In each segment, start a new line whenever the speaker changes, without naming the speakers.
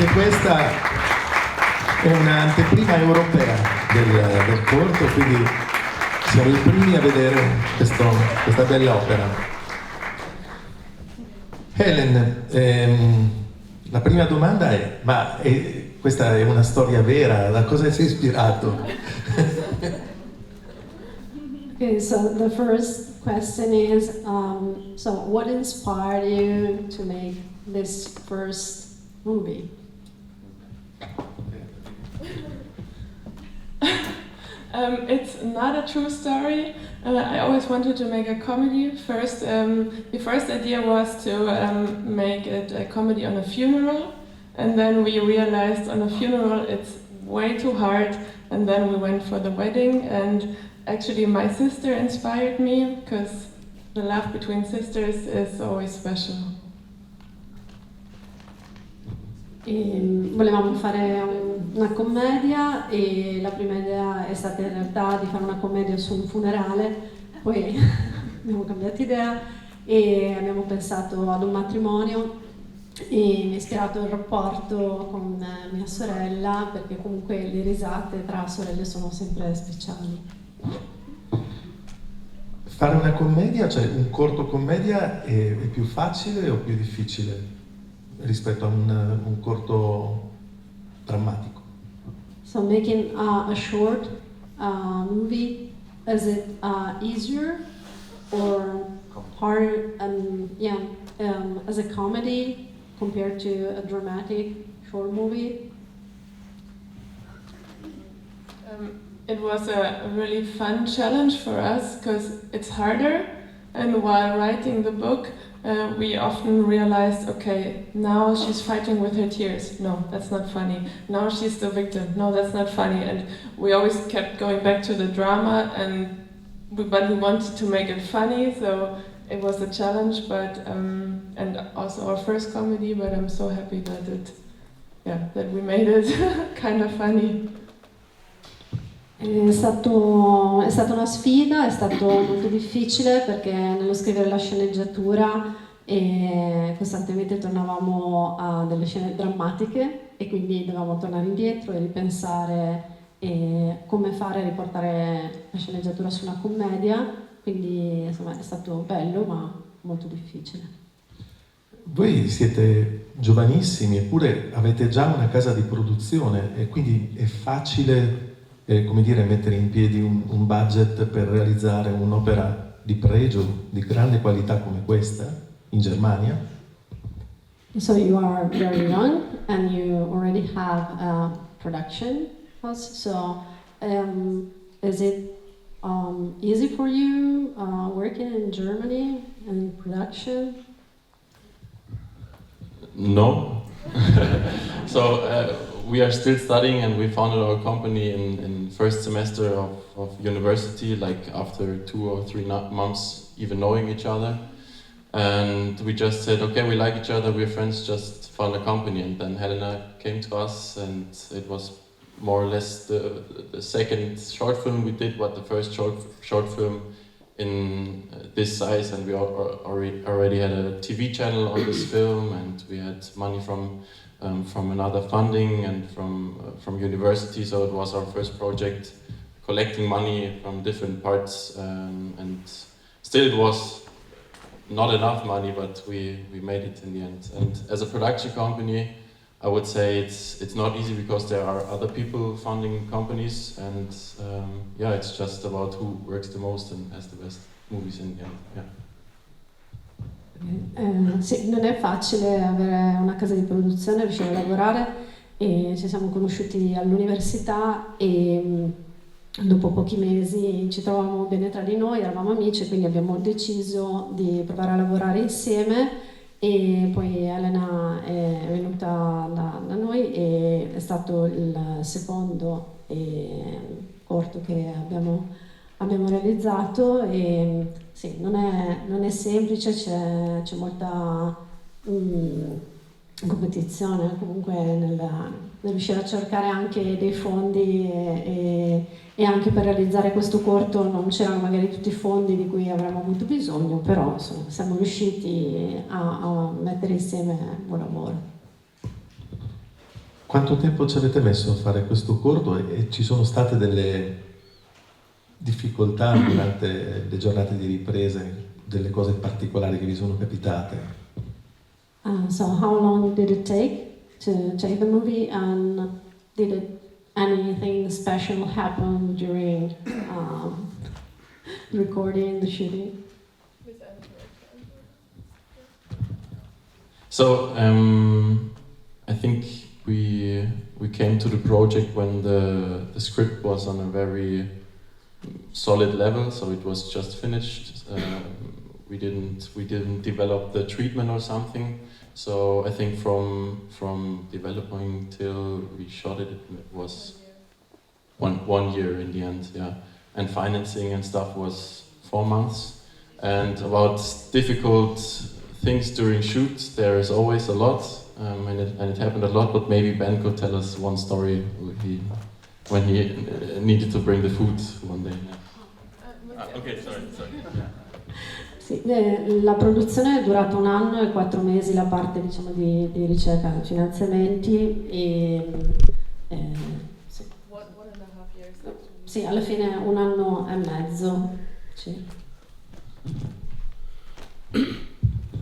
Anche questa è un'anteprima europea del corto, quindi siamo i primi a vedere questa bella opera. Helen, la prima domanda è, questa è una storia vera, da cosa sei ispirato?
Okay, so the first question is, so what inspired you to make this first movie?
It's not a true story. I always wanted to make a comedy. First, the first idea was to make it a comedy on a funeral, and then we realized on a funeral it's way too hard, and then we went for the wedding. And actually my sister inspired me, because the love between sisters is always special.
Volevamo fare una commedia e la prima idea è stata in realtà di fare una commedia su un funerale, poi abbiamo cambiato idea e abbiamo pensato ad un matrimonio e mi ha ispirato il rapporto con mia sorella, perché comunque le risate tra sorelle sono sempre speciali.
Fare una commedia, cioè un corto commedia, è più facile o più difficile rispetto a un corto drammatico?
So making a short movie, is it easier or harder? As a comedy compared to a dramatic short movie?
It was a really fun challenge for us, because it's harder, and while writing the book we often realized, okay, now she's fighting with her tears, no, that's not funny. Now she's the victim, no, that's not funny. And we always kept going back to the drama, but we wanted to make it funny, so it was a challenge, but and also our first comedy, but I'm so happy that we made it kind of funny.
È stata una sfida, è stato molto difficile perché nello scrivere la sceneggiatura costantemente tornavamo a delle scene drammatiche e quindi dovevamo tornare indietro e ripensare come fare a riportare la sceneggiatura su una commedia, quindi insomma è stato bello ma molto difficile.
Voi siete giovanissimi eppure avete già una casa di produzione e quindi è facile come dire, mettere in piedi un budget per realizzare un'opera di pregio, di grande qualità come questa, in Germania?
So you are very young and you already have a production house, so is it easy for you working in Germany and production?
No. So we are still studying, and we founded our company in first semester of university, like after 2 or 3 months even knowing each other. And we just said, okay, we like each other, we're friends, just found a company. And then Helena came to us, and it was more or less the second short film we did, but the first short film in this size. And we already had a TV channel on this film, and we had money from another funding and from university, so it was our first project, collecting money from different parts, and still it was not enough money, but we made it in the end. And as a production company, I would say it's not easy, because there are other people funding companies, and it's just about who works the most and has the best movies in the end. Yeah.
Sì, non è facile avere una casa di produzione, riuscire a lavorare, e ci siamo conosciuti all'università e dopo pochi mesi ci trovavamo bene tra di noi, eravamo amici, quindi abbiamo deciso di provare a lavorare insieme, e poi Helena è venuta da noi e è stato il secondo corto che abbiamo realizzato. E sì, non è semplice, c'è molta competizione comunque nel riuscire a cercare anche dei fondi e anche per realizzare questo corto non c'erano magari tutti i fondi di cui avremmo avuto bisogno, però insomma, siamo riusciti a mettere insieme un buon lavoro.
Quanto tempo ci avete messo a fare questo corto e ci sono state delle difficoltà durante le giornate di riprese, delle cose particolari che vi sono capitate?
So how long did it take to take the movie, and anything special happen during recording, the shooting?
So I think we came to the project when the script was on a very solid level, so it was just finished. We didn't develop the treatment or something. So I think from developing till we shot it, it was one year in the end, yeah. And financing and stuff was 4 months. And about difficult things during shoots, there is always a lot, and it happened a lot. But maybe Ben could tell us one story when he needed to bring the food one day. Yeah. Okay, sorry.
Sì, la produzione è durata 1 anno e 4 mesi, la parte diciamo di ricerca e finanziamenti sì.
1.5 years.
Sì, alla fine 1 anno e mezzo. Sì.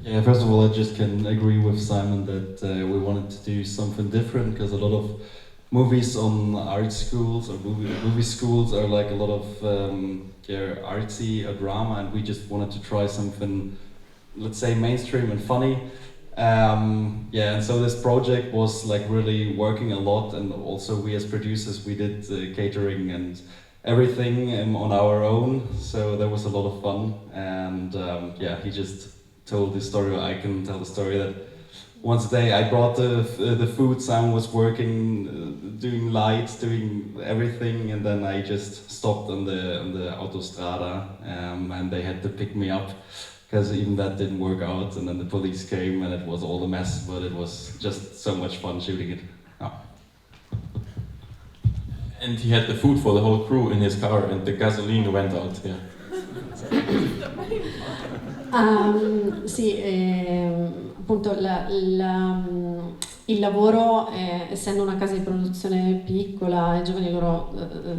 Yeah, first of all, I just can agree with Simon that we wanted to do something different, because a lot of movies on art schools or movie schools are like a lot of they're artsy or drama, and we just wanted to try something, let's say, mainstream and funny. Yeah, and so this project was like really working a lot, and also we as producers, we did catering and everything on our own, so that was a lot of fun. And yeah, he just told the story, or I can tell the story that once a day I brought the food, Sam was working, doing lights, doing everything, and then I just stopped on the autostrada, and they had to pick me up, because even that didn't work out, and then the police came and it was all a mess, but it was just so much fun shooting it. Oh.
And he had the food for the whole crew in his car, and the gasoline went out, yeah.
Sì, appunto il lavoro, essendo una casa di produzione piccola, i giovani loro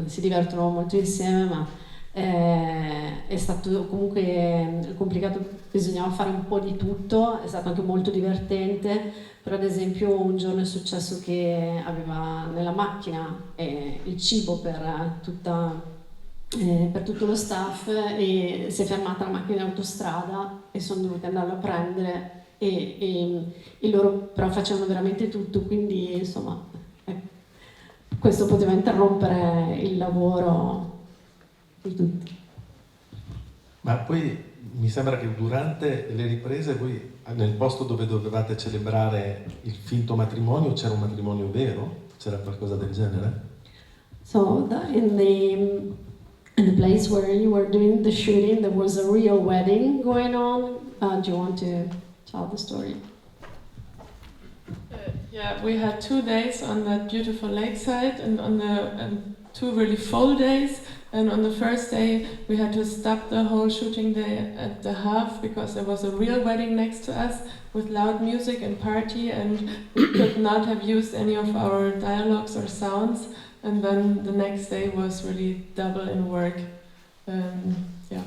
si divertono molto insieme, ma è stato comunque complicato, bisognava fare un po' di tutto, è stato anche molto divertente, però ad esempio un giorno è successo che aveva nella macchina il cibo per tutto lo staff, e si è fermata la macchina in autostrada e sono dovuti andarlo a prendere, e loro però facevano veramente tutto, quindi insomma questo poteva interrompere il lavoro di tutti.
Ma poi mi sembra che durante le riprese voi nel posto dove dovevate celebrare il finto matrimonio c'era un matrimonio vero? C'era qualcosa del genere?
So in the place where you were doing the shooting, there was a real wedding going on. Do you want to tell the story?
Yeah, we had 2 days on that beautiful lakeside, and on the 2 really full days. And on the first day, we had to stop the whole shooting day at the half, because there was a real wedding next to us with loud music and party, and we could not have used any of our dialogues or sounds. And then the next day was really double in work. Yeah.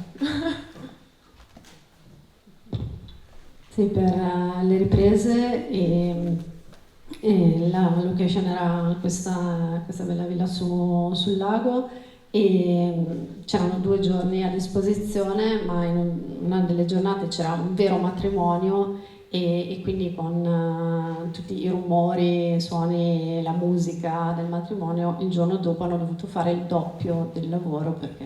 Sì, per le riprese e la location era questa bella villa sul lago, e c'erano 2 giorni a disposizione, ma in una delle giornate c'era un vero matrimonio, e quindi con tutti i rumori, i suoni, la musica del matrimonio, il giorno dopo hanno dovuto fare il doppio del lavoro, perché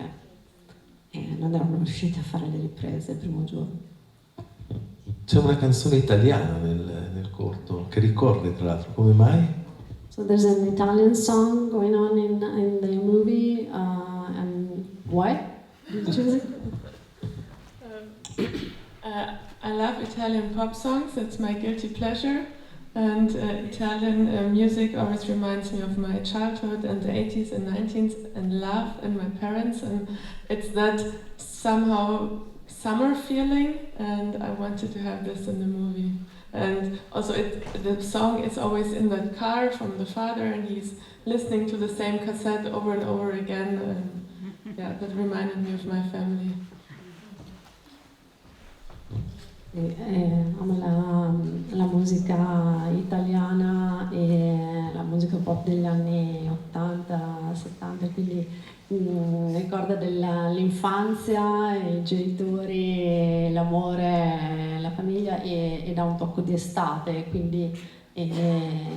non erano riusciti a fare le riprese il primo giorno.
C'è una canzone italiana nel corto che ricorre, tra l'altro, come mai?
So there's an Italian song going on in the movie, and why did you choose it?
I love Italian pop songs, that's my guilty pleasure, and Italian music always reminds me of my childhood and the 80s and 90s and love and my parents, and it's that somehow summer feeling, and I wanted to have this in the movie. And also the song is always in the car from the father, and he's listening to the same cassette over and over again, and yeah, that reminded me of my family.
Amo la musica italiana e la musica pop degli anni 80, 70, quindi ricorda dell'infanzia, i genitori, l'amore, la famiglia e dà un tocco di estate, quindi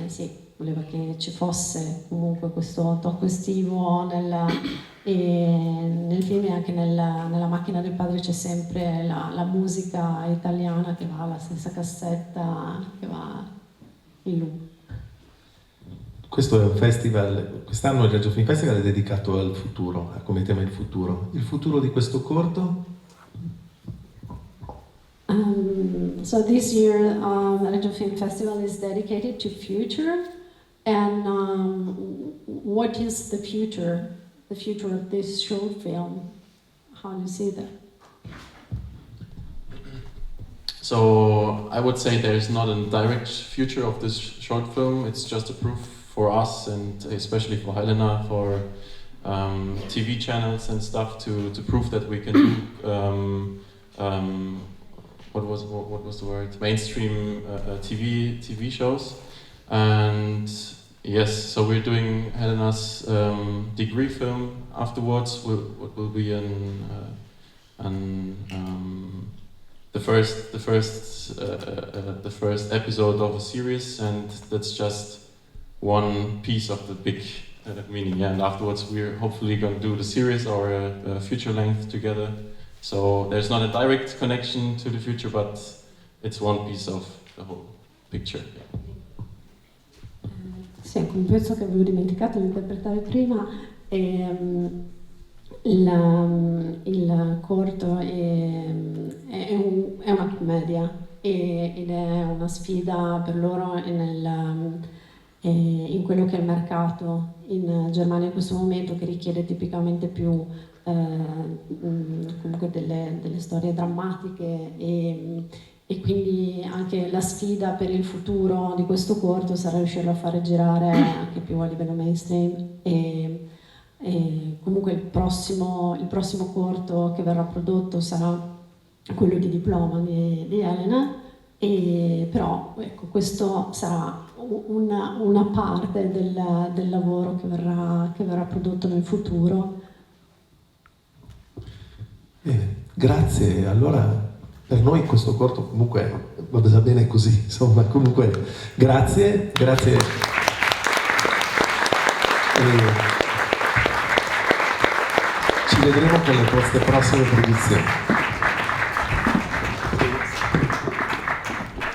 sì, voleva che ci fosse comunque questo tocco estivo nel film, e anche nella macchina del padre c'è sempre la musica italiana che va, la stessa cassetta che va in loop.
Questo è un festival, quest'anno il Reggio Film Festival è dedicato al futuro, ha come tema il futuro. Il futuro di questo corto?
So this year, Reggio Film Festival is dedicated to future, and what is the future of this short film? How do you see that?
So I would say there is not a direct future of this short film. It's just a proof for us, and especially for Helena, for TV channels and stuff, to prove that we can do what was the word? Mainstream TV shows. And yes, so we're doing Helena's degree film afterwards. What will be the first episode of a series, and that's just one piece of the big meaning. Yeah, and afterwards we're hopefully going to do the series or a feature length together. So there's not a direct connection to the future, but it's one piece of the whole picture.
Sì, ecco, un pezzo che avevo dimenticato di interpretare prima è il corto è una commedia ed è una sfida per loro in quello che è il mercato in Germania in questo momento, che richiede tipicamente più comunque delle storie drammatiche e quindi anche la sfida per il futuro di questo corto sarà riuscirlo a fare girare anche più a livello mainstream e comunque il prossimo corto che verrà prodotto sarà quello di diploma di Helena, però ecco, questo sarà una parte del lavoro che verrà prodotto nel futuro.
Grazie, allora per noi questo corto comunque va bene così, insomma, comunque grazie. Ci vedremo con le vostre prossime produzioni.